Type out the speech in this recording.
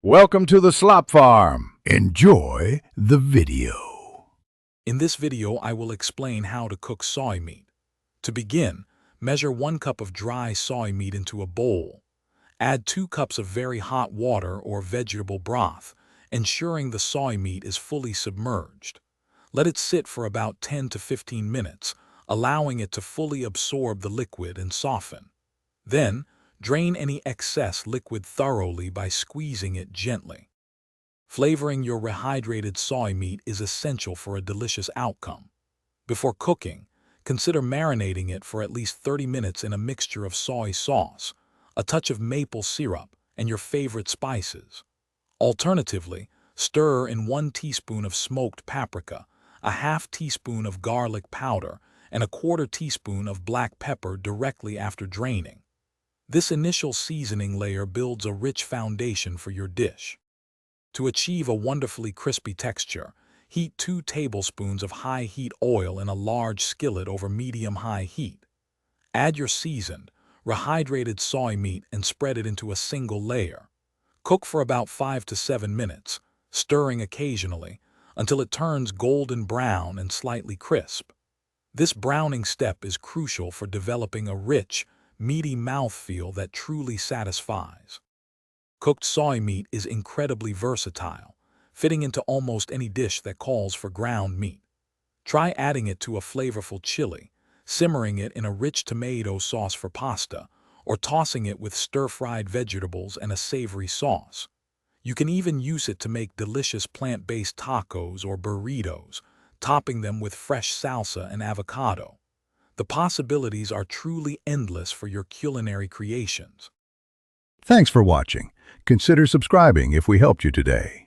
Welcome to the Slop Farm. Enjoy the video. In this video, I will explain how to cook soy meat. To begin, measure 1 cup of dry soy meat into a bowl. Add 2 cups of very hot water or vegetable broth, ensuring the soy meat is fully submerged. Let it sit for about 10 to 15 minutes, allowing it to fully absorb the liquid and soften. Then, drain any excess liquid thoroughly by squeezing it gently. Flavoring your rehydrated soy meat is essential for a delicious outcome. Before cooking, consider marinating it for at least 30 minutes in a mixture of soy sauce, a touch of maple syrup, and your favorite spices. Alternatively, stir in 1 teaspoon of smoked paprika, a half teaspoon of garlic powder, and a 1/4 teaspoon of black pepper directly after draining. This initial seasoning layer builds a rich foundation for your dish. To achieve a wonderfully crispy texture, heat 2 tablespoons of high-heat oil in a large skillet over medium-high heat. Add your seasoned, rehydrated soy meat and spread it into a single layer. Cook for about 5 to 7 minutes, stirring occasionally, until it turns golden brown and slightly crisp. This browning step is crucial for developing a rich, meaty mouthfeel that truly satisfies. Cooked soy meat is incredibly versatile, fitting into almost any dish that calls for ground meat. Try adding it to a flavorful chili, simmering it in a rich tomato sauce for pasta, or tossing it with stir-fried vegetables and a savory sauce. You can even use it to make delicious plant-based tacos or burritos, topping them with fresh salsa and avocado. The possibilities are truly endless for your culinary creations. Thanks for watching. Consider subscribing if we helped you today.